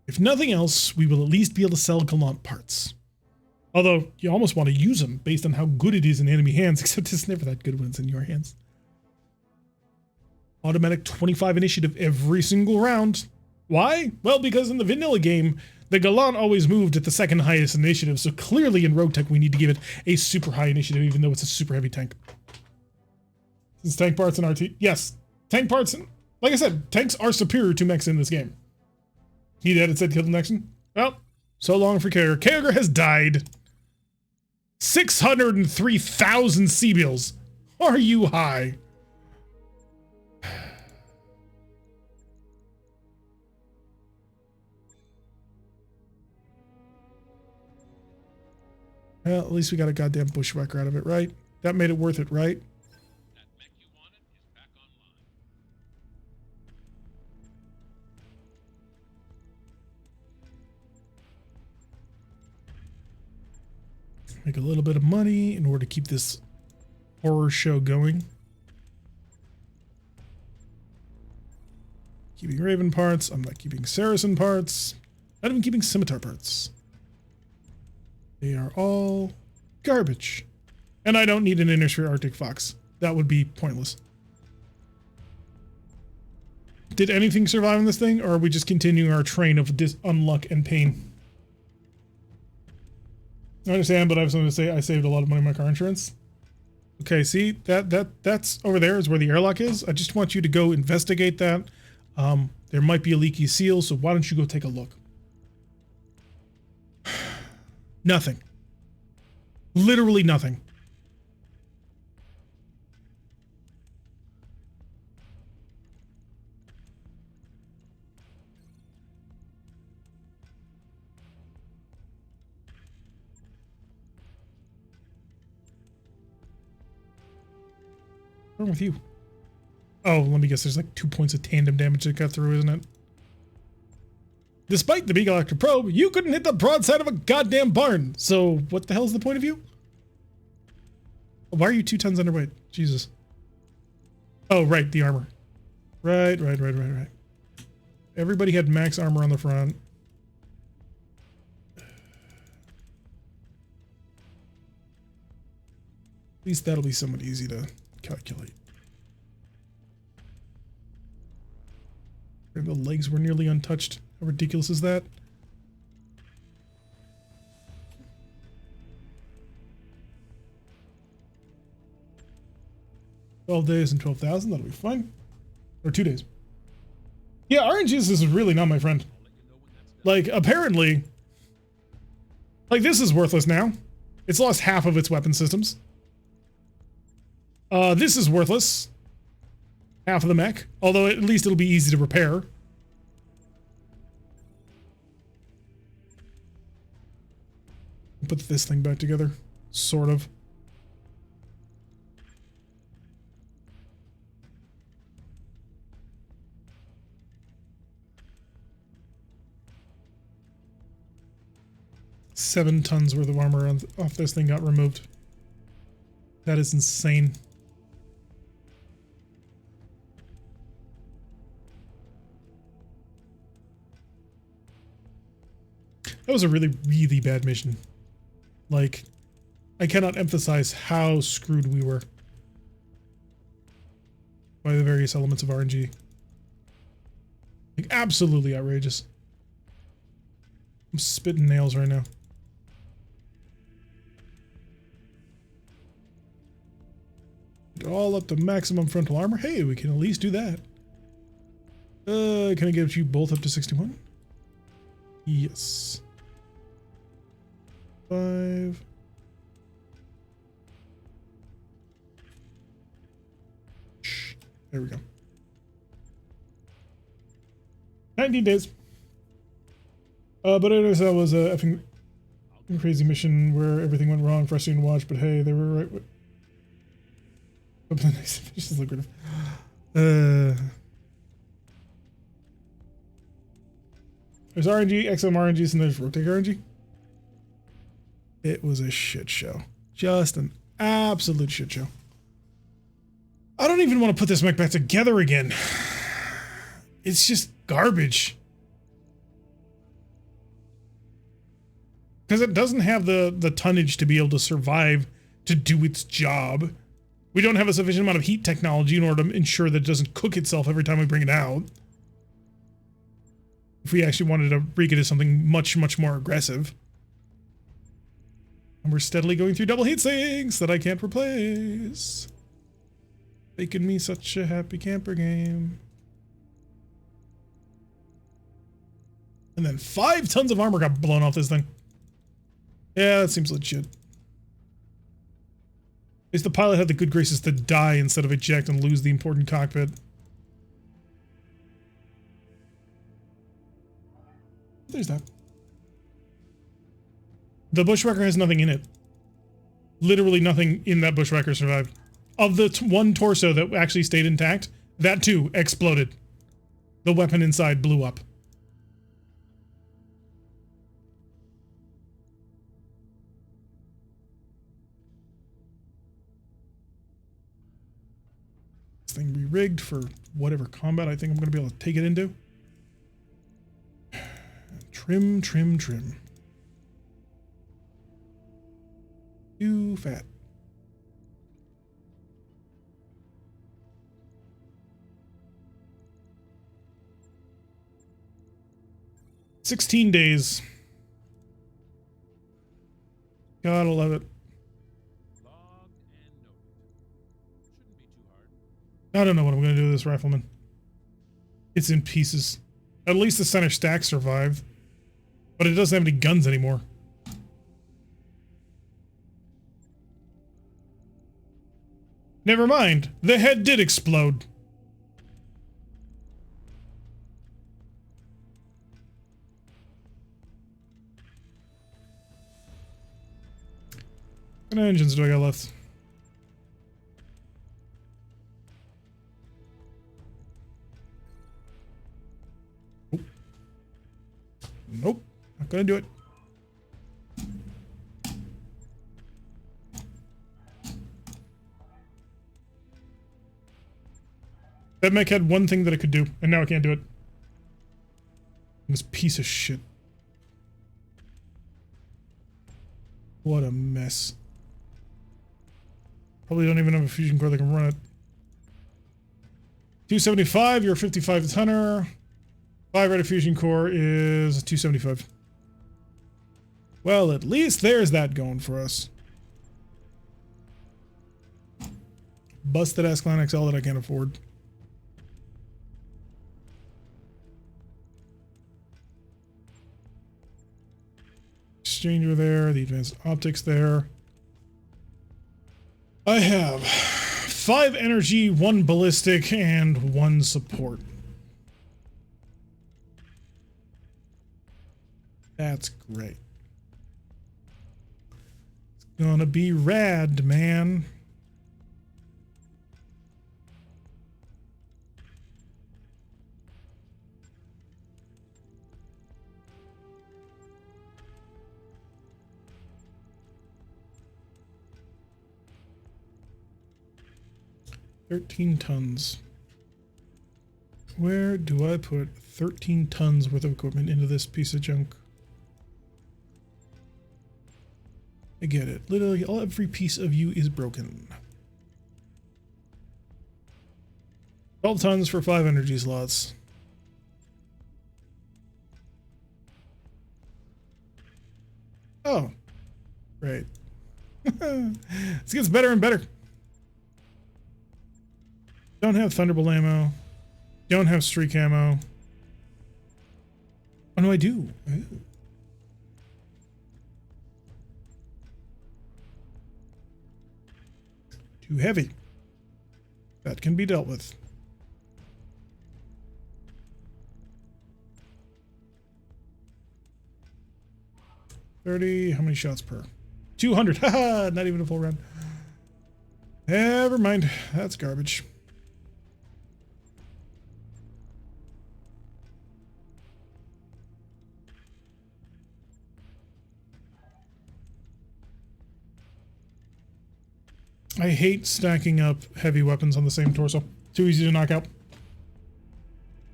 If nothing else, we will at least be able to sell Gallant parts. Although, you almost want to use them based on how good it is in enemy hands, except it's never that good when it's in your hands. Automatic 25 initiative every single round. Why? Well, because in the vanilla game, the Gallant always moved at the second highest initiative, so clearly in RogueTech we need to give it a super high initiative, even though it's a super heavy tank. Since tank parts and RT... Yes, tank parts... Like I said, tanks are superior to mechs in this game. He that it said kill the next one? Well, so long for Kyogre. Kyogre has died. 603,000 C-bills. Are you high? Well, at least we got a goddamn bushwhacker out of it, right? That made it worth it, right? That mech you wanted is back online. Make a little bit of money in order to keep this horror show going. Keeping Raven parts. I'm not keeping Saracen parts. Not even keeping Scimitar parts. They are all garbage. And I don't need an Inner Sphere Arctic Fox. That would be pointless. Did anything survive in this thing, or are we just continuing our train of unluck and pain? I understand, but I have something to say. I saved a lot of money on my car insurance. Okay, see, that's over there is where the airlock is. I just want you to go investigate that. There might be a leaky seal, so why don't you go take a look? Nothing. Literally nothing. What's wrong with you? Oh, let me guess. There's like 2 points of tandem damage that got through, isn't it? Despite the big electric probe, you couldn't hit the broadside of a goddamn barn. So what the hell's the point of you? Why are you 2 tons underweight? Jesus. Oh, right. The armor. Right. Everybody had max armor on the front. At least that'll be somewhat easy to calculate. And the legs were nearly untouched. How ridiculous is that? $12 days and 12,000. That'll be fine. Or 2 days. Yeah, RNGs is really not my friend. Like, apparently, like this is worthless now. It's lost half of its weapon systems. This is worthless. Half of the mech. Although at least it'll be easy to repair. Put this thing back together. Sort of. $7 tons worth of armor off this thing got removed. That is insane. That was a really, really bad mission. Like, I cannot emphasize how screwed we were by the various elements of RNG. Like, absolutely outrageous. I'm spitting nails right now. All up to maximum frontal armor. Hey, we can at least do that. Can I get you both up to 61? Yes. 5. There we go. 19 days. But I noticed that was a effing crazy mission where everything went wrong, frustrating to watch, but hey, they were right with... Oh, the next fish is lucrative. There's RNG, XM RNGs, and there's RogueTech RNG. It was a shit show. Just an absolute shit show. I don't even want to put this mech back together again. It's just garbage. Because it doesn't have the tonnage to be able to survive to do its job. We don't have a sufficient amount of heat technology in order to ensure that it doesn't cook itself every time we bring it out. If we actually wanted to break it as something much, much more aggressive. And we're steadily going through double heat sinks that I can't replace. Making me such a happy camper game. And then 5 tons of armor got blown off this thing. Yeah, that seems legit. At least the pilot had the good graces to die instead of eject and lose the important cockpit. There's that. The bushwhacker has nothing in it. Literally nothing in that bushwhacker survived. Of the one torso that actually stayed intact, that too exploded. The weapon inside blew up. This thing re-rigged for whatever combat I think I'm going to be able to take it into. Trim, trim, trim. Too fat. "16 days. Gotta love it. Logged and noted. Shouldn't be too hard. I don't know what I'm gonna do with this rifleman. It's in pieces. At least the center stack survived. But it doesn't have any guns anymore. Never mind. The head did explode. What kind of engines do I got left? Nope. Not gonna do it. That mech had one thing that it could do, and now I can't do it. This piece of shit. What a mess. Probably don't even have a fusion core that can run it. 275, you're a 55 tonner. 5 red fusion core is a 275. Well, at least there's that going for us. Busted ass Clan XL that I can't afford. Exchanger there, the advanced optics there. I have 5 energy, 1 ballistic, and 1 support. That's great. It's gonna be rad, man. $13 tons. Where do I put 13 tons worth of equipment into this piece of junk? I get it. Literally, every piece of you is broken. 12 tons for 5 energy slots. Oh, great. This gets better and better. Don't have Thunderbolt ammo. Don't have streak ammo. Oh no, I do. Ooh. Too heavy. That can be dealt with. $30. How many shots per? 200. Haha, not even a full round. Never mind. That's garbage. I hate stacking up heavy weapons on the same torso. Too easy to knock out.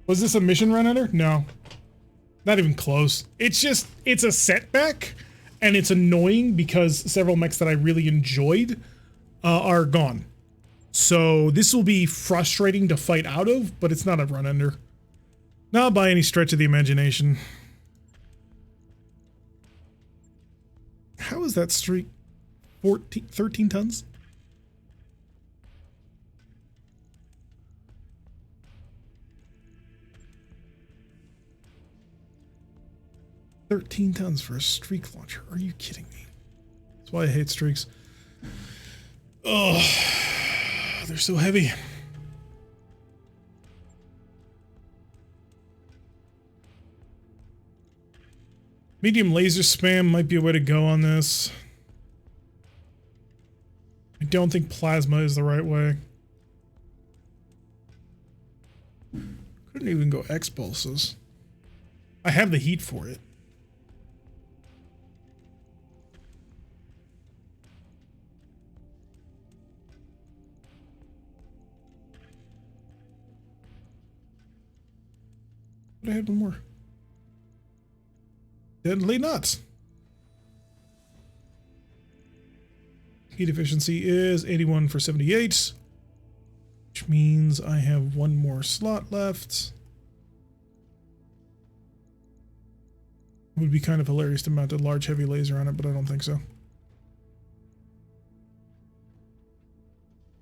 Was this a mission run ender? No. Not even close. It's just, it's a setback, And it's annoying because several mechs that I really enjoyed are gone. So this will be frustrating to fight out of, but it's not a run ender. Not by any stretch of the imagination. How is that streak 13 tons? $13 for a streak launcher. Are you kidding me? That's why I hate streaks. Oh, they're so heavy. Medium laser spam might be a way to go on this. I don't think plasma is the right way. Couldn't even go X pulses. I have the heat for it. But I had one more. Deadly nuts. Heat efficiency is 81 for 78, which means I have one more slot left. It would be kind of hilarious to mount a large heavy laser on it, but I don't think so.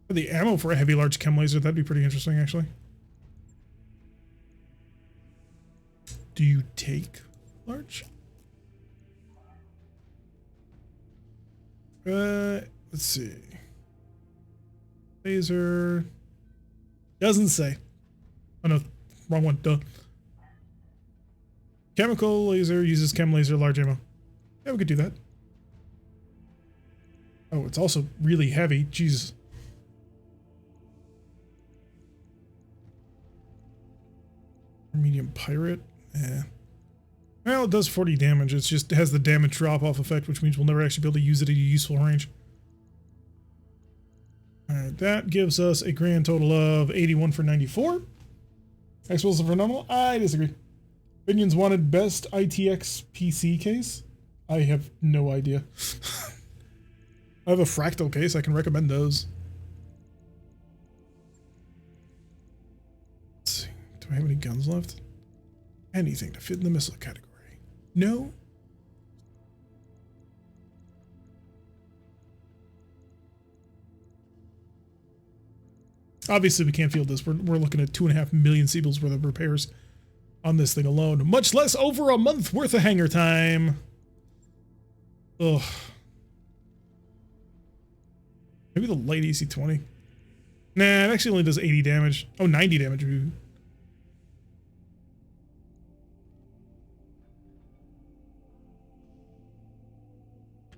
The ammo for a heavy large chem laser, that'd be pretty interesting actually. Do you take large? Let's see. Laser. Doesn't say. Oh no, wrong one, duh. Chemical laser uses chem laser large ammo. Yeah, we could do that. Oh, it's also really heavy. Jesus. Medium pirate. Yeah. Well, it does 40 damage. It just has the damage drop-off effect, which means we'll never actually be able to use it at a useful range. Alright, that gives us a grand total of 81 for 94. Explosive for normal? I disagree. Opinions wanted best ITX PC case? I have no idea. I have a fractal case. I can recommend those. Let's see. Do I have any guns left? Anything to fit in the missile category? No? Obviously, we can't field this. We're looking at 2.5 million Siebels worth of repairs on this thing alone. Much less over a month worth of hangar time. Ugh. Maybe the light AC-20. Nah, it actually only does 80 damage. Oh, 90 damage.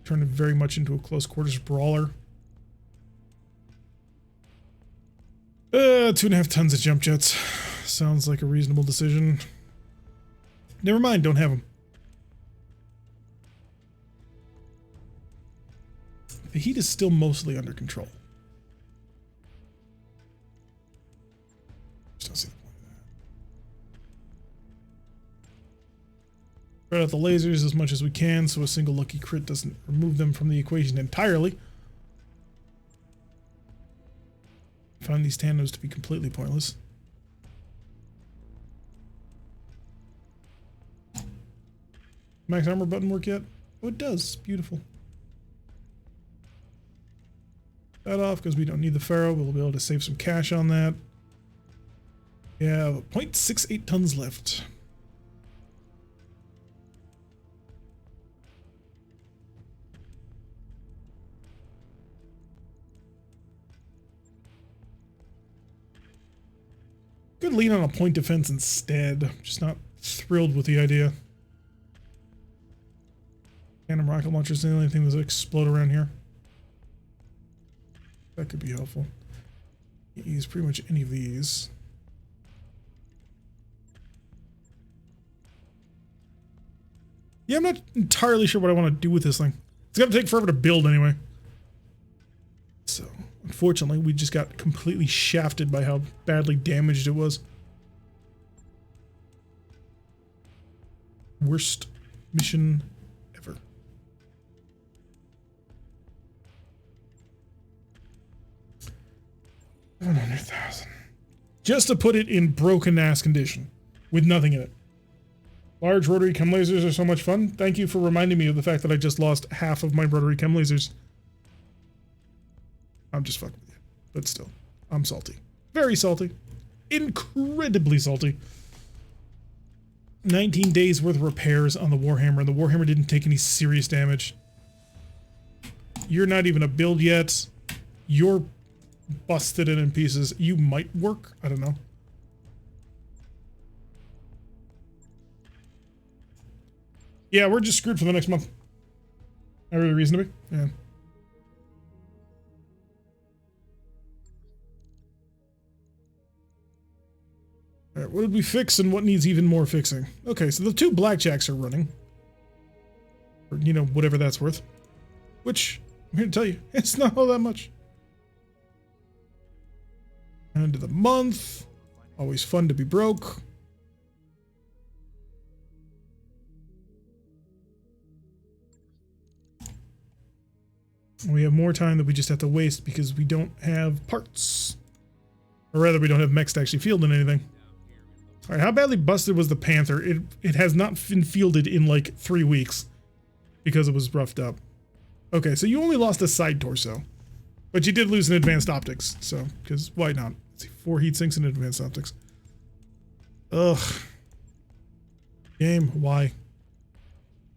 Turned it very much into a close quarters brawler. 2.5 tons of jump jets. Sounds like a reasonable decision. Never mind, don't have them. The heat is still mostly under control. Just don't see the point of that. Spread out the lasers as much as we can so a single lucky crit doesn't remove them from the equation entirely. Find these tandems to be completely pointless. Max armor button work yet? Oh, it does. Beautiful. That off because we don't need the Pharaoh. We'll be able to save some cash on that. We have 0.68 tons left. Could lean on a point defense instead. I'm just not thrilled with the idea. Tandem rocket launcher is the only thing that explode around here. That could be helpful. Use pretty much any of these. Yeah, I'm not entirely sure what I want to do with this thing. It's going to take forever to build anyway. So, unfortunately, we just got completely shafted by how badly damaged it was. Worst mission ever. 100,000. Just to put it in broken-ass condition, with nothing in it. Large rotary chem lasers are so much fun. Thank you for reminding me of the fact that I just lost half of my rotary chem lasers. I'm just fucking with you. But still, I'm salty. Very salty. Incredibly salty. 19 days worth of repairs on the Warhammer, and the Warhammer didn't take any serious damage. You're not even a build yet. You're busted in pieces. You might work. I don't know. Yeah, we're just screwed for the next month. Every reason to be. Yeah. All right, what did we fix and what needs even more fixing? Okay, so the 2 blackjacks are running. Or, you know, whatever that's worth. Which, I'm here to tell you, it's not all that much. End of the month. Always fun to be broke. We have more time that we just have to waste because we don't have parts. Or rather, we don't have mechs to actually field in anything. All right, how badly busted was the Panther? It has not been fielded in like 3 weeks because it was roughed up. Okay, so you only lost a side torso. But you did lose an advanced optics, so, because why not? Let's see, 4 heat sinks and advanced optics. Ugh. Game, why?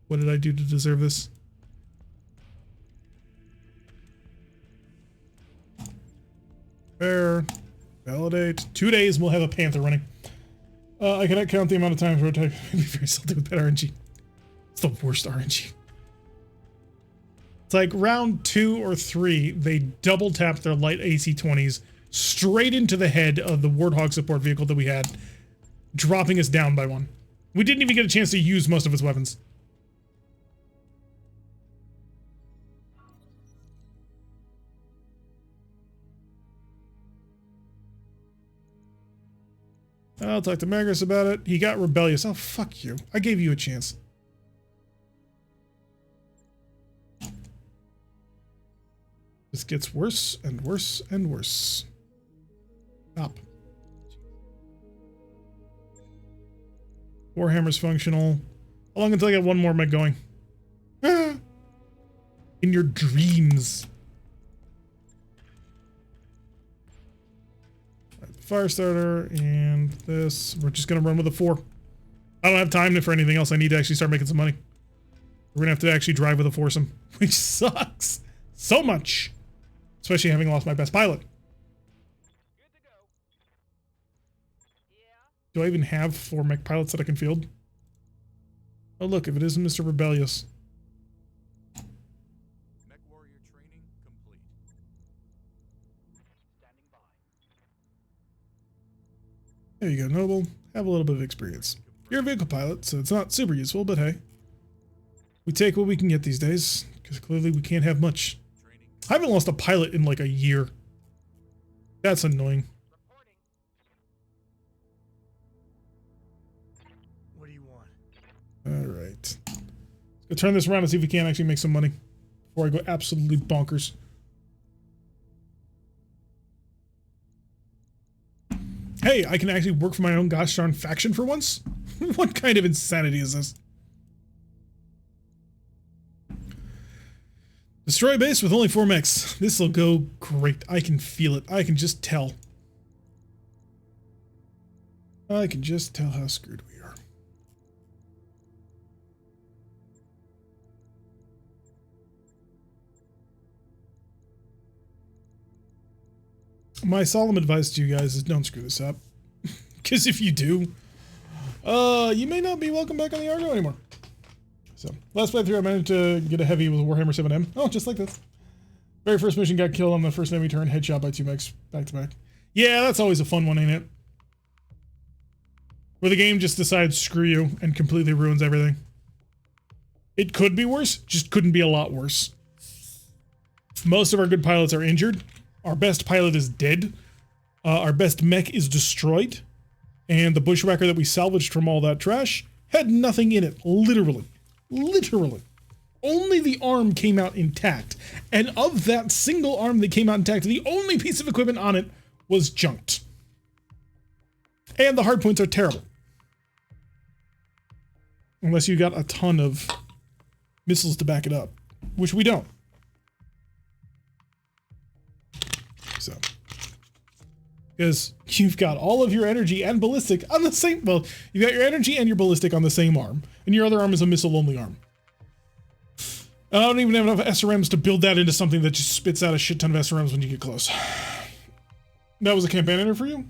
What did I do to deserve this? Fair. Validate. 2 days and we'll have a Panther running. I cannot count the amount of times RogueTech made me very salty with that RNG. It's the worst RNG. It's like round 2 or 3, they double tapped their light AC-20s straight into the head of the Warthog support vehicle that we had, dropping us down by 1. We didn't even get a chance to use most of its weapons. I'll talk to Magnus about it. He got rebellious. Oh, fuck you. I gave you a chance. This gets worse and worse and worse. Stop. Warhammer's functional. How long until I get one more mech going? In your dreams. Firestarter and this. We're just gonna run with a 4. I don't have time for anything else. I need to actually start making some money. We're gonna have to actually drive with a foursome, which sucks so much, especially having lost my best pilot. Good to go. Yeah. Do I even have 4 mech pilots that I can field? Oh look, if it isn't Mr. Rebellious. Mech warrior training complete. Standing by. There you go, Noble. Have a little bit of experience. You're a vehicle pilot, so it's not super useful, but hey. We take what we can get these days, because clearly we can't have much. I haven't lost a pilot in like a year. That's annoying. Reporting. What do you want? Alright. Let's go turn this around and see if we can actually make some money before I go absolutely bonkers. Hey, I can actually work for my own gosh darn faction for once? What kind of insanity is this? Destroy base with only 4 mechs. This'll go great. I can feel it. I can just tell. I can just tell how screwed we are. My solemn advice to you guys is don't screw this up. Because if you do, you may not be welcome back on the Argo anymore. So, last playthrough I managed to get a heavy with a Warhammer 7M. Oh, just like this. Very first mission got killed on the first enemy turn, headshot by 2 mechs back to back. Yeah, that's always a fun one, ain't it? Where the game just decides screw you and completely ruins everything. It could be worse, just couldn't be a lot worse. Most of our good pilots are injured. Our best pilot is dead. Our best mech is destroyed. And the bushwhacker that we salvaged from all that trash had nothing in it, literally. Literally. Only the arm came out intact. And of that single arm that came out intact, the only piece of equipment on it was junked. And the hardpoints are terrible. Unless you got a ton of missiles to back it up, which we don't. So, because you've got all of your energy and ballistic on the same, well, you've got your energy and your ballistic on the same arm, and your other arm is a missile-only arm. I don't even have enough SRMs to build that into something that just spits out a shit ton of SRMs when you get close. That was a campaign ender for you?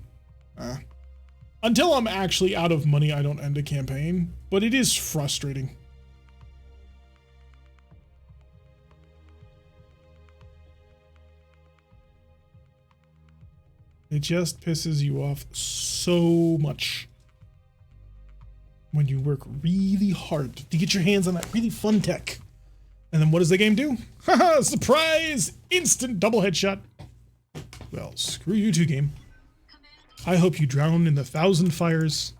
Until I'm actually out of money, I don't end a campaign, but it is frustrating. It just pisses you off so much when you work really hard to get your hands on that really fun tech. And then what does the game do? Haha, surprise! Instant double headshot. Well, screw you too, game. I hope you drown in the 1,000 fires.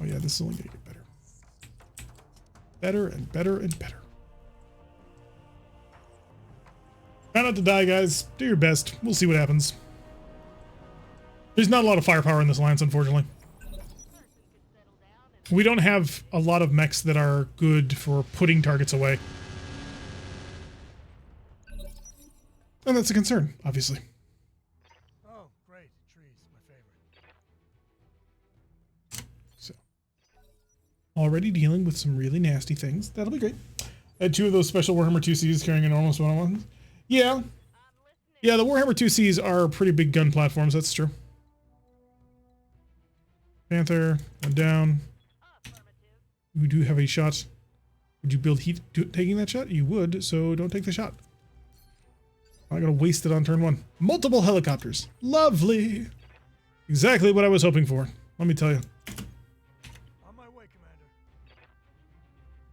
Oh yeah, this is only gonna get better. Better and better and better. Try not to die, guys. Do your best. We'll see what happens. There's not a lot of firepower in this alliance, unfortunately. We don't have a lot of mechs that are good for putting targets away. And that's a concern, obviously. Oh, great. Trees, my favorite. So, already dealing with some really nasty things. That'll be great. I had 2 of those special Warhammer 2Cs carrying enormous one-on-ones. Yeah. Yeah, the Warhammer 2Cs are pretty big gun platforms, that's true. Panther, one down. You do have a shot. Would you build heat taking that shot? You would, so don't take the shot. I'm not gonna waste it on turn 1. Multiple helicopters. Lovely. Exactly what I was hoping for. Let me tell you. On my way, Commander.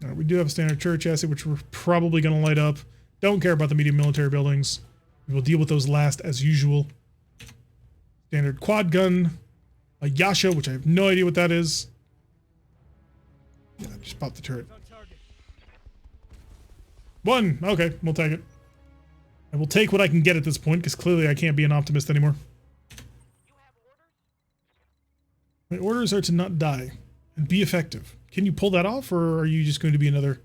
All right, we do have a standard church asset, which we're probably gonna light up. Don't care about the medium military buildings. We will deal with those last as usual. Standard quad gun. A Yasha, which I have no idea what that is. Yeah, just pop the turret. On target. 1. Okay, we'll take it. I will take what I can get at this point, because clearly I can't be an optimist anymore. You have orders? My orders are to not die and be effective. Can you pull that off, or are you just going to be another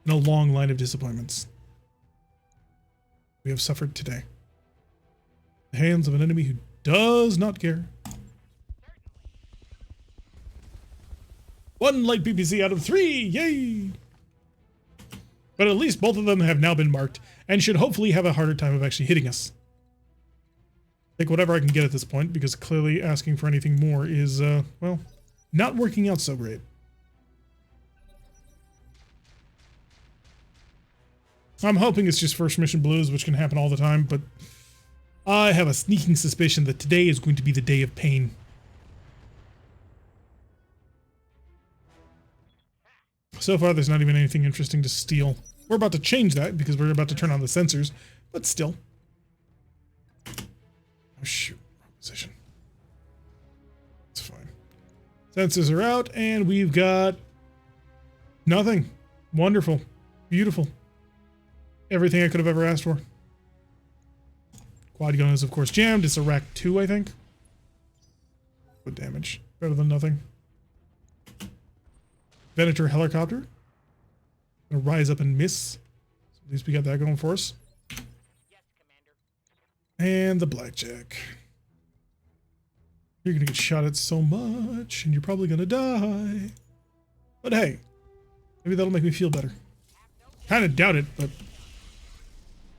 in a long line of disappointments? We have suffered today. The hands of an enemy who does not care. 1 light PPC out of 3! Yay! But at least both of them have now been marked, and should hopefully have a harder time of actually hitting us. Take whatever I can get at this point, because clearly asking for anything more is, well, not working out so great. I'm hoping it's just first mission blues, which can happen all the time, but I have a sneaking suspicion that today is going to be the day of pain. So far, there's not even anything interesting to steal. We're about to change that because we're about to turn on the sensors, but still. Oh shoot, wrong position. It's fine. Sensors are out, and we've got nothing. Wonderful. Beautiful. Everything I could have ever asked for. Quad gun is, of course, jammed. It's a rack 2, I think. Good damage. Better than nothing. Venator helicopter. Gonna rise up and miss. So at least we got that going for us. Yes, Commander. And the blackjack. You're gonna get shot at so much, and you're probably gonna die. But hey, maybe that'll make me feel better. Kinda doubt it, but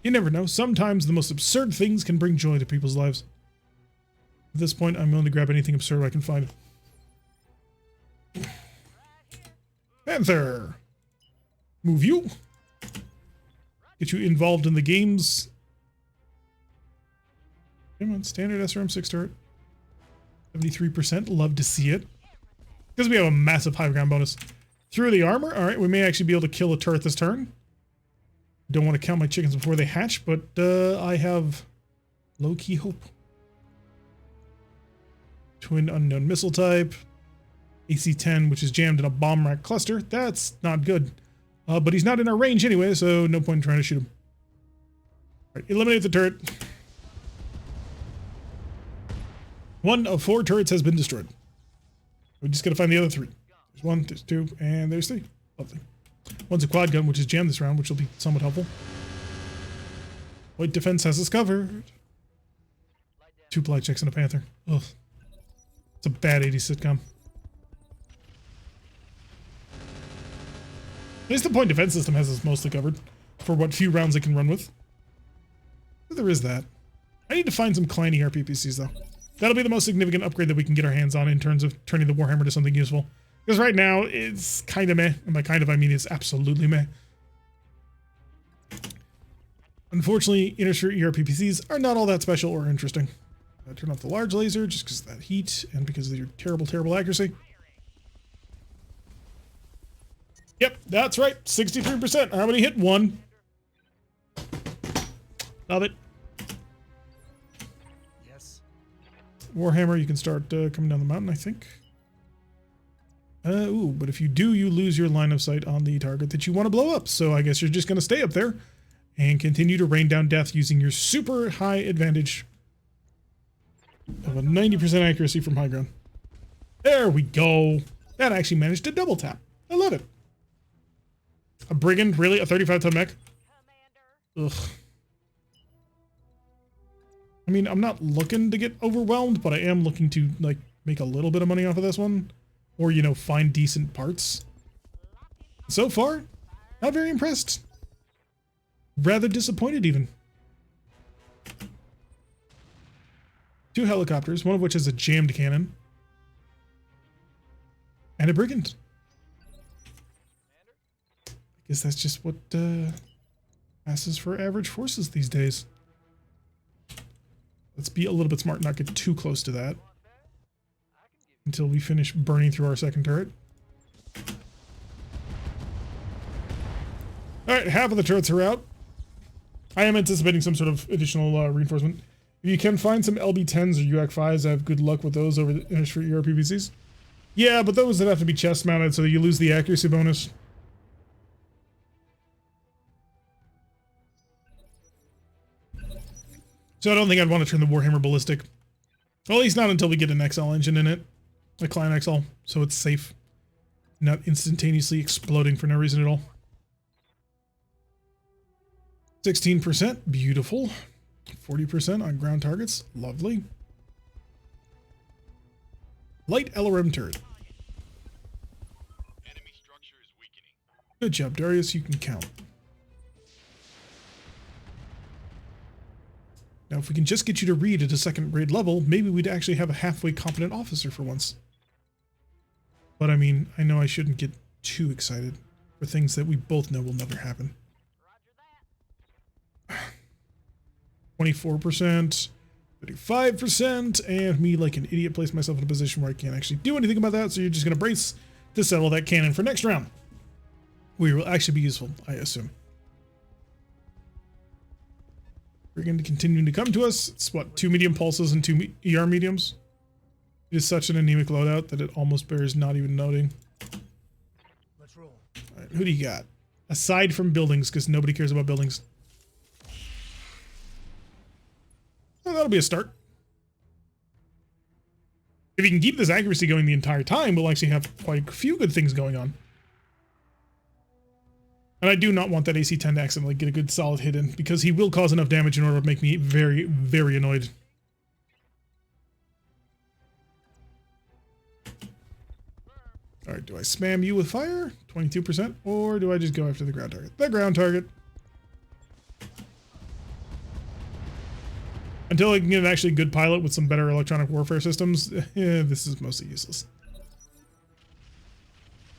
you never know. Sometimes the most absurd things can bring joy to people's lives. At this point, I'm willing to grab anything absurd I can find. Panther! Move you. Get you involved in the games. Come on, standard SRM 6 turret. 73%, love to see it. Because we have a massive high ground bonus. Through the armor, alright, we may actually be able to kill a turret this turn. Don't want to count my chickens before they hatch, but I have low-key hope. Twin unknown missile type. AC-10, which is jammed in a bomb rack cluster. That's not good. But he's not in our range anyway, so no point in trying to shoot him. Right, eliminate the turret. 1 of 4 turrets has been destroyed. We just gotta find the other 3. There's 1, there's 2, and there's 3. Lovely. One's a quad gun, which is jammed this round, which will be somewhat helpful. White defense has us covered. 2 blackjacks and a panther. Ugh. It's a bad 80s sitcom. At least the point defense system has us mostly covered for what few rounds it can run with. But there is that. I need to find some Klein ER PPCs though. That'll be the most significant upgrade that we can get our hands on in terms of turning the Warhammer to something useful. Because right now, it's kind of meh. And by kind of, I mean it's absolutely meh. Unfortunately, Inner ER PPCs are not all that special or interesting. I turn off the large laser just because of that heat and because of your terrible, terrible accuracy. Yep, that's right. 63%. I already hit 1. Love it. Yes. Warhammer, you can start coming down the mountain, I think. Ooh, but if you do, you lose your line of sight on the target that you want to blow up. So I guess you're just going to stay up there and continue to rain down death using your super high advantage of a 90% accuracy from high ground. There we go. That actually managed to double tap. I love it. A brigand? Really? A 35-ton mech? Commander. Ugh. I mean, I'm not looking to get overwhelmed, but I am looking to, like, make a little bit of money off of this one. Or, you know, find decent parts. So far, not very impressed. Rather disappointed, even. 2 helicopters, one of which is a jammed cannon. And a brigand. I guess that's just what passes for average forces these days. Let's be a little bit smart, not get too close to that. Until we finish burning through our second turret. Alright, half of the turrets are out. I am anticipating some sort of additional reinforcement. If you can find some LB-10s or UAC-5s, I have good luck with those over the for ER PVCs. Yeah, but those would have to be chest mounted so that you lose the accuracy bonus. So I don't think I'd want to turn the Warhammer ballistic. Well, at least not until we get an XL engine in it. A Klein XL, so it's safe. Not instantaneously exploding for no reason at all. 16%, beautiful. 40% on ground targets, lovely. Light LRM turret. Enemy structure is weakening. Good job, Darius, you can count. Now, if we can just get you to read at a second grade level, maybe we'd actually have a halfway competent officer for once. But I mean, I know I shouldn't get too excited for things that we both know will never happen. Roger that. 24%, 35%, and me like an idiot place myself in a position where I can't actually do anything about that, so you're just going to brace to settle that cannon for next round. We will actually be useful, I assume. We're going to continue to come to us. It's what, 2 medium pulses and 2 ER mediums? It is such an anemic loadout that it almost bears not even noting. Let's roll. All right, who do you got? Aside from buildings, because nobody cares about buildings. Well, that'll be a start. If you can keep this accuracy going the entire time, we'll actually have quite a few good things going on. And I do not want that AC-10 to accidentally get a good solid hit in, because he will cause enough damage in order to make me very, very annoyed. Alright, do I spam you with fire? 22%? Or do I just go after the ground target? The ground target. Until I can get an actually good pilot with some better electronic warfare systems, this is mostly useless.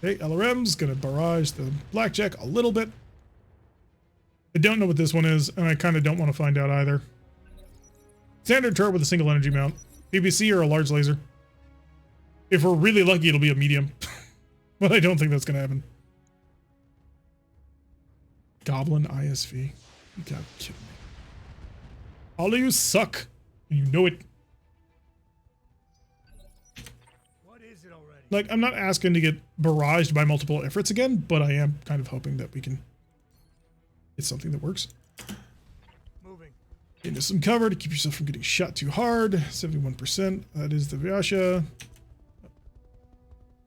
Okay, LRM's gonna barrage the blackjack a little bit. I don't know what this one is, and I kind of don't want to find out either. Standard turret with a single energy mount. PPC or a large laser. If we're really lucky, it'll be a medium. But I don't think that's gonna happen. Goblin ISV. You gotta be kidding me. All of you suck. And you know it. What is it already? Like, I'm not asking to get barraged by multiple efforts again, but I am kind of hoping that we can get something that works. Moving. Into some cover to keep yourself from getting shot too hard. 71%. That is the Yasha.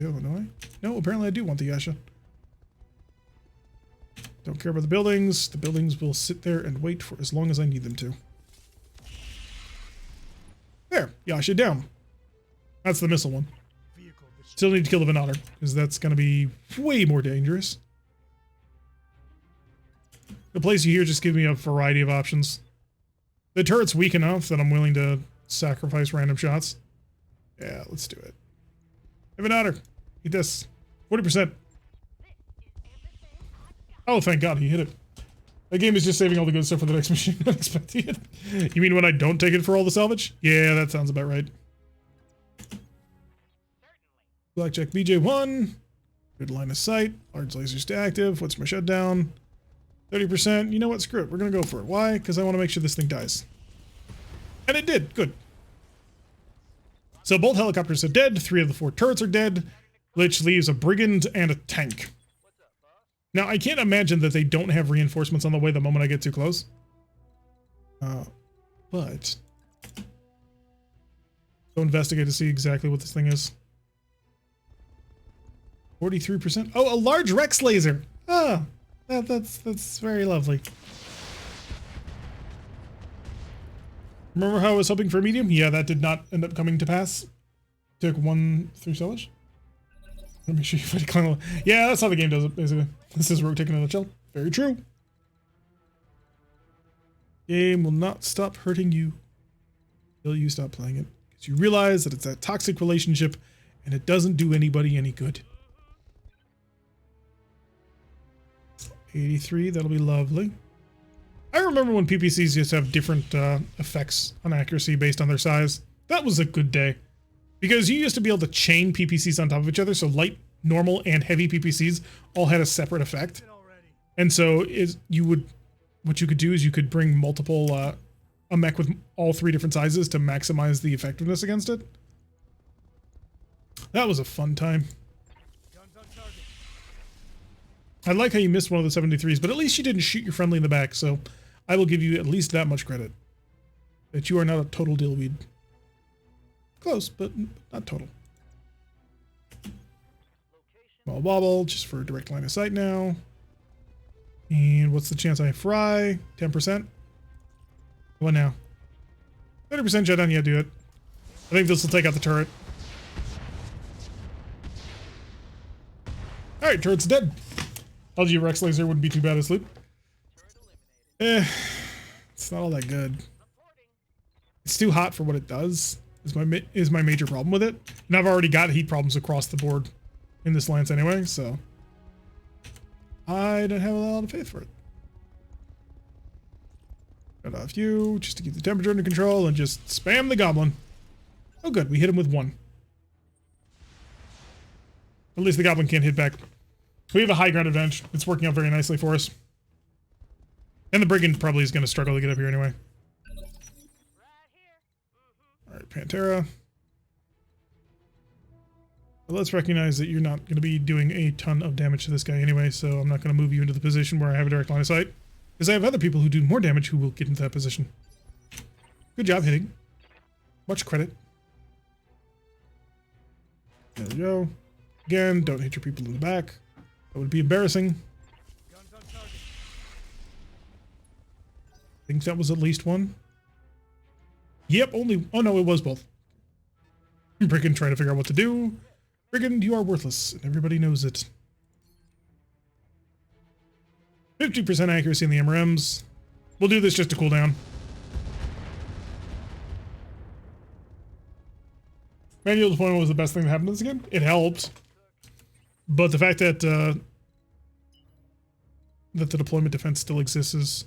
Oh, no, no, apparently I do want the Yasha. Don't care about the buildings. The buildings will sit there and wait for as long as I need them to. There, Yasha down. That's the missile one. Still need to kill the Monarch, because that's going to be way more dangerous. The place you here just give me a variety of options. The turret's weak enough that I'm willing to sacrifice random shots. Yeah, let's do it. Hey, Monarch, eat this. 40%. Oh, thank God, he hit it. That game is just saving all the good stuff for the next machine, not expecting it. You mean when I don't take it for all the salvage? Yeah, that sounds about right. Blackjack BJ1. Good line of sight. Large lasers to active. What's my shutdown? 30%. You know what? Screw it. We're going to go for it. Why? Because I want to make sure this thing dies. And it did. Good. So both helicopters are dead. 3 of the 4 turrets are dead, which leaves a brigand and a tank. Now, I can't imagine that they don't have reinforcements on the way the moment I get too close. But go investigate to see exactly what this thing is. 43%. Oh, a large Rex laser. Ah, that's very lovely. Remember how I was hoping for a medium? Yeah, that did not end up coming to pass. Took 1 through salvage. Let me make sure you fight a clan. Yeah, that's how the game does it, basically. This is RogueTech in a nutshell. Very true. Game will not stop hurting you until you stop playing it. Because you realize that it's that toxic relationship and it doesn't do anybody any good. 83, that'll be lovely. I remember when PPCs used to have different effects on accuracy based on their size. That was a good day. Because you used to be able to chain PPCs on top of each other, so light, normal, and heavy PPCs all had a separate effect. And so what you could do is you could bring multiple, a mech with all 3 different sizes to maximize the effectiveness against it. That was a fun time. I like how you missed one of the 73s, but at least you didn't shoot your friendly in the back, so I will give you at least that much credit. That you are not a total dillweed. Close, but not total. Small wobble, just for a direct line of sight now. And what's the chance I fry? 10%? What now? 30% shutdown, yeah, do it. I think this will take out the turret. Alright, turret's dead. Told you Rex laser wouldn't be too bad asleep. It's not all that good. It's too hot for what it does. Is my major problem with it. And I've already got heat problems across the board in this lance anyway, so I don't have a lot of faith for it. Cut off you just to keep the temperature under control and just spam the goblin. Oh good, we hit him with 1. At least the goblin can't hit back. We have a high ground advantage. It's working out very nicely for us. And the brigand probably is going to struggle to get up here anyway. Alright, Pantera. But let's recognize that you're not going to be doing a ton of damage to this guy anyway, so I'm not going to move you into the position where I have a direct line of sight. Because I have other people who do more damage who will get into that position. Good job hitting. Much credit. There we go. Again, don't hit your people in the back. That would be embarrassing. I think that was at least 1. Yep, only... Oh no, it was both. Brigand trying to figure out what to do. Brigand, you are worthless, and everybody knows it. 50% accuracy in the MRMs. We'll do this just to cool down. Manual deployment was the best thing that happened in this game. It helped. But the fact that the deployment defense still exists is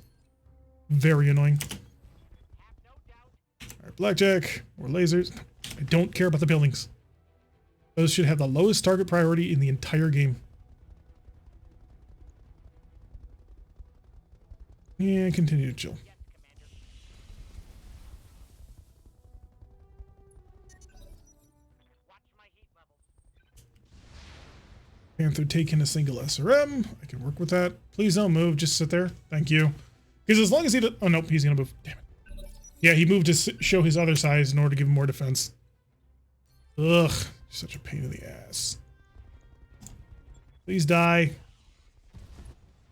very annoying. Alright, Blackjack, more lasers. I don't care about the buildings. Those should have the lowest target priority in the entire game. Yeah, continue to chill. Panther taking a single SRM. I can work with that. Please don't move. Just sit there. Thank you. Because as long as he does... Oh, nope. He's going to move. Damn it. Yeah, he moved to show his other size in order to give him more defense. Ugh, such a pain in the ass. Please die.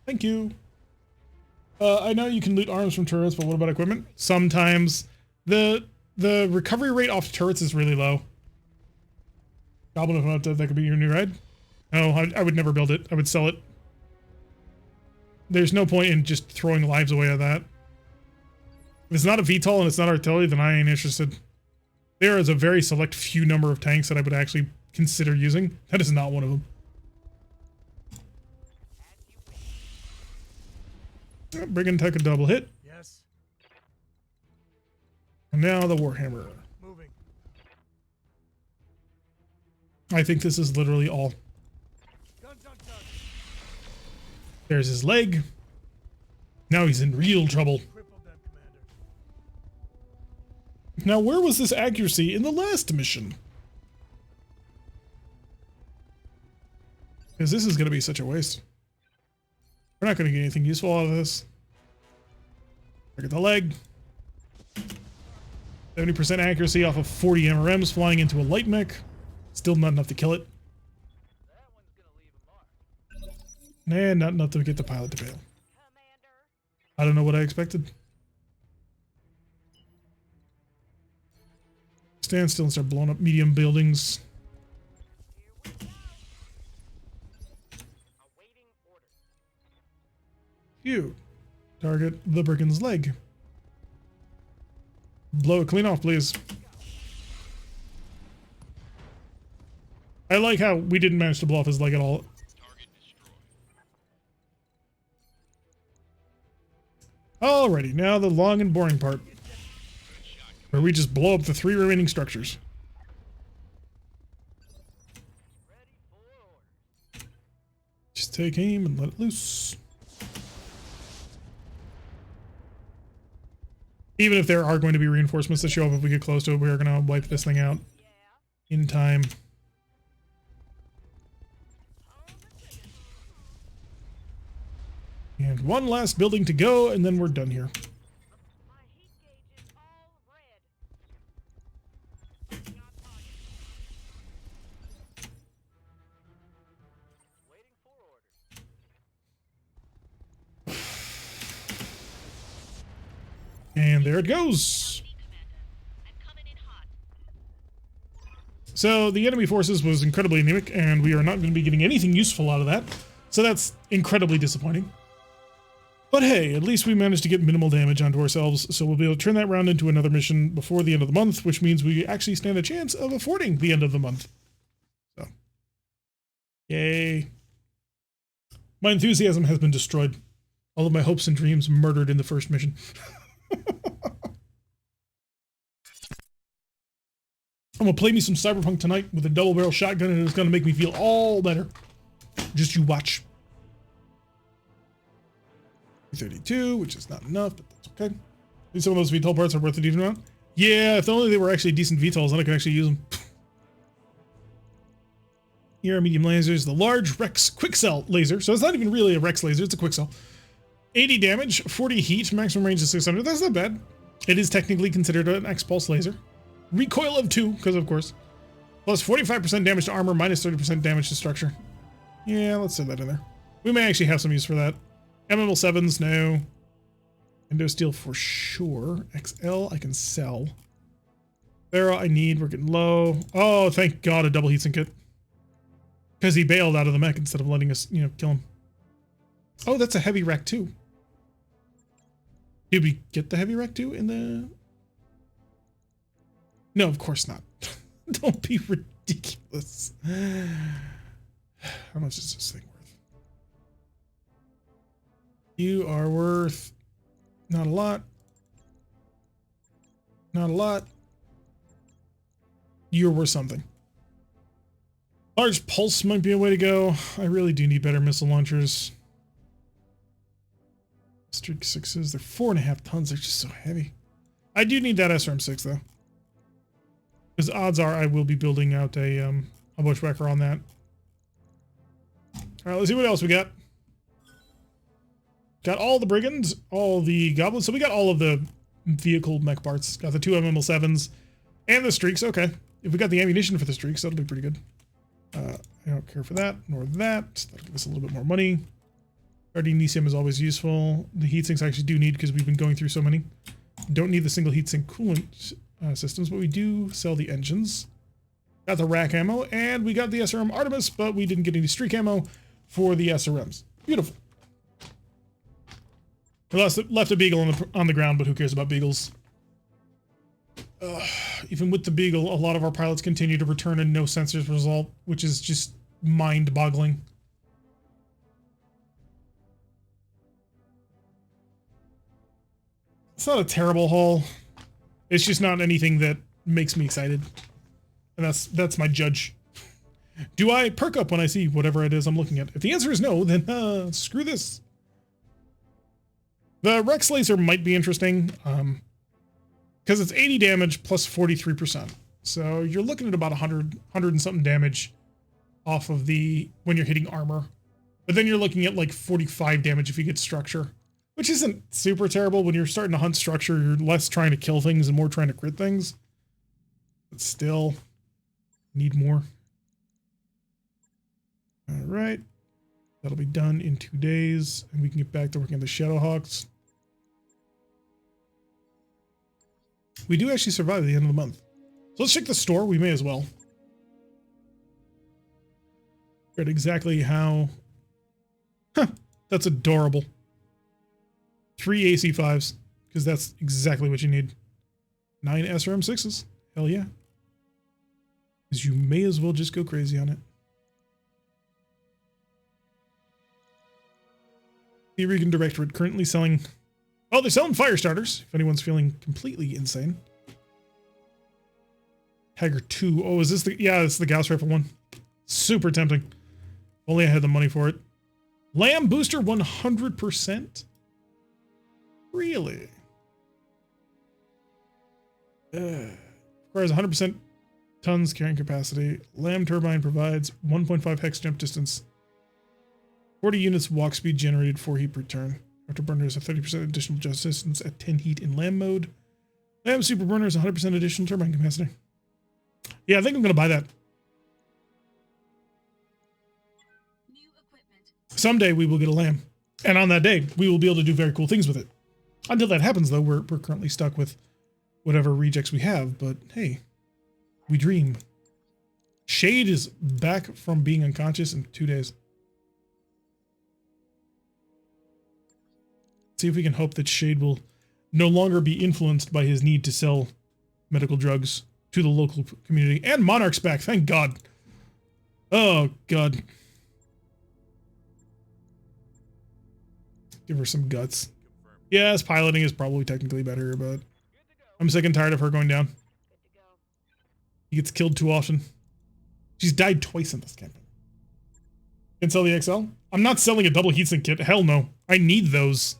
Thank you. I know you can loot arms from turrets, but what about equipment? Sometimes the recovery rate off turrets is really low. Goblin of Hunter, that could be your new ride. No, I would never build it. I would sell it. There's no point in just throwing lives away at that. If it's not a VTOL and it's not artillery, then I ain't interested. There is a very select few number of tanks that I would actually consider using. That is not one of them. Brigand Tech a double hit. Yes. And now the Warhammer. Moving. I think this is literally all. Guns on target. There's his leg. Now he's in real trouble. Crippled them, Commander. Now, where was this accuracy in the last mission? Because this is going to be such a waste. We're not going to get anything useful out of this. Look at the leg. 70% accuracy off of 40 MRMs flying into a light mech. Still not enough to kill it. That one's gonna leave a mark. And not enough to get the pilot to bail. Commander. I don't know what I expected. Stand still and start blowing up medium buildings. Here we go. Awaiting orders. You target the brigand's leg. Blow it clean off, please. I like how we didn't manage to blow off his leg at all. Alrighty, now the long and boring part, where we just blow up the 3 remaining structures. Ready for orders. Just take aim and let it loose. Even if there are going to be reinforcements that show up if we get close to it, we are going to wipe this thing out Yeah. in time. On the trigger. And one last building to go, and then we're done here. My heat gauge is all red. Staying on target. Waiting for orders. And there it goes. So the enemy forces was incredibly anemic, and we are not going to be getting anything useful out of that. So that's incredibly disappointing. But hey, at least we managed to get minimal damage onto ourselves, so we'll be able to turn that round into another mission before the end of the month, which means we actually stand a chance of affording the end of the month. So, yay. My enthusiasm has been destroyed. All of my hopes and dreams murdered in the first mission. I'm gonna play me some Cyberpunk tonight with a double barrel shotgun, and it's gonna make me feel all better. Just you watch. 32, which is not enough, but that's okay. I think some of those VTOL parts are worth a decent amount. Yeah, if only they were actually decent VTOLs, then I could actually use them. Here are medium lasers, the large Rex quick cell laser. So it's not even really a Rex laser, it's a quick cell. 80 damage, 40 heat, maximum range is 600. That's not bad. It is technically considered an X-Pulse laser. Recoil of 2, because of course. Plus 45% damage to armor, minus 30% damage to structure. Yeah, let's set that in there. We may actually have some use for that. MML7s, no. Endo Steel for sure. XL, I can sell. Thera, I need. We're getting low. Oh, thank God, a double heatsink kit. Because he bailed out of the mech instead of letting us, kill him. Oh, that's a heavy rack too. Did we get the heavy rack too in the... No, of course not. Don't be ridiculous. How much is this thing worth? You are worth not a lot. Not a lot. You're worth something. Large pulse might be a way to go. I really do need better missile launchers. Streak 6s, they're 4.5 tons. They're just so heavy. I do need that SRM-6 though. Because odds are I will be building out a bushwhacker on that. Alright, let's see what else we got. Got all the brigands, all the goblins. So we got all of the vehicle mech parts. Got the 2 MML7s and the streaks. Okay. If we got the ammunition for the streaks, that'll be pretty good. I don't care for that, nor that. That'll give us a little bit more money. Ardinesium is always useful. The heat sinks I actually do need because we've been going through so many. Don't need the single heat sink coolant systems, but we do sell the engines. Got the rack ammo, and we got the SRM Artemis, but we didn't get any streak ammo for the SRMs. Beautiful. We left a beagle on the ground, but who cares about beagles? Even with the beagle, a lot of our pilots continue to return a no sensors result, which is just mind-boggling. It's not a terrible haul. It's just not anything that makes me excited. And that's my judge. Do I perk up when I see whatever it is I'm looking at? If the answer is no, then screw this. The Rex Laser might be interesting, because it's 80 damage plus 43%. So you're looking at about 100 and something damage off of when you're hitting armor. But then you're looking at like 45 damage if you get structure, which isn't super terrible. When you're starting to hunt structure, you're less trying to kill things and more trying to crit things. But still, need more. All right. That'll be done in 2 days, and we can get back to working on the Shadowhawks. We do actually survive at the end of the month. So let's check the store. We may as well. Figured exactly how... Huh, that's adorable. 3 AC5s, because that's exactly what you need. 9 SRM6s. Hell yeah. Because you may as well just go crazy on it. The Aurigan Directorate currently selling... Oh, they're selling fire starters, if anyone's feeling completely insane. Tiger 2. Oh, is this the... Yeah, it's the Gauss Rifle one. Super tempting. Only I had the money for it. Lamb Booster 100%? Really? Requires 100% tons carrying capacity. Lamb Turbine provides 1.5 hex jump distance. 40 units walk speed generated 4 heat per turn. Afterburner is a 30% additional jump distance at 10 heat in Lamb mode. Lamb Superburner is 100% additional turbine capacity. Yeah, I think I'm going to buy that. New equipment. Someday we will get a Lamb. And on that day, we will be able to do very cool things with it. Until that happens, though, we're currently stuck with whatever rejects we have. But hey, we dream. Shade is back from being unconscious in 2 days. See if we can hope that Shade will no longer be influenced by his need to sell medical drugs to the local community. And Monarch's back, thank God. Oh, God. Give her some guts. Yes, piloting is probably technically better, but I'm sick and tired of her going down. He gets killed too often. She's died twice in this campaign. Can sell the XL? I'm not selling a double heatsink kit. Hell no. I need those.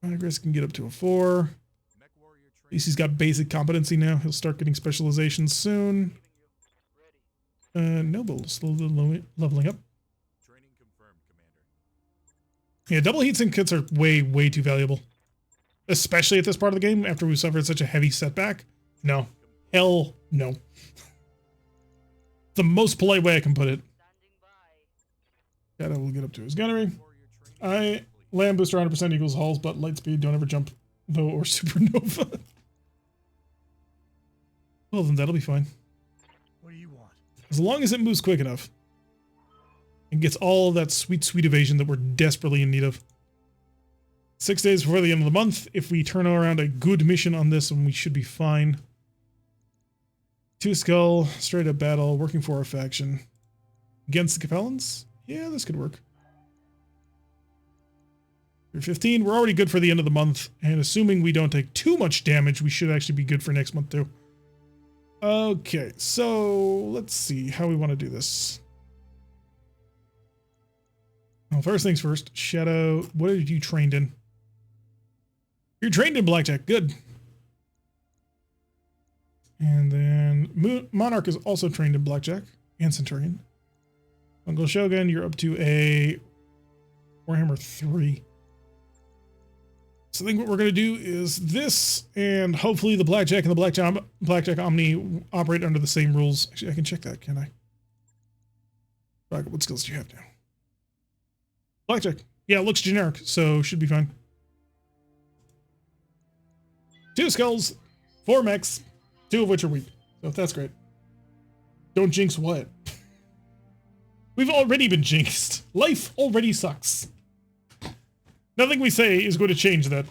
Progress can get up to a 4. At least he's got basic competency now. He'll start getting specializations soon. Noble, slowly leveling up. Training confirmed, Commander. Yeah, double heatsink kits are way too valuable. Especially at this part of the game, after we've suffered such a heavy setback. No. Hell no. The most polite way I can put it. Shadow will get up to his gunnery. Lamb booster 100% equals hulls, but light speed, don't ever jump low or supernova. Well, then that'll be fine. What do you want? As long as it moves quick enough. And gets all of that sweet evasion that we're desperately in need of. 6 days before the end of the month. If we turn around a good mission on this, then we should be fine. 2 skull, straight up battle, working for a faction. Against the Capellans? Yeah, this could work. 15, we're already good for the end of the month, and assuming we don't take too much damage, we should actually be good for next month too. Okay, so let's see how we want to do this. Well, first things first, Shadow, what are you trained in? You're trained in blackjack, good. And then Monarch is also trained in blackjack and Centurion. Uncle Shogun, you're up to a Warhammer 3. So I think what we're going to do is this, and hopefully the Blackjack and the Blackjack Omni operate under the same rules. Actually, I can check that, can I? What skills do you have now? Blackjack. Yeah, it looks generic, so should be fine. 2 skulls, 4 mechs, 2 of which are weak. So that's great. Don't jinx what? We've already been jinxed. Life already sucks. Nothing we say is going to change that.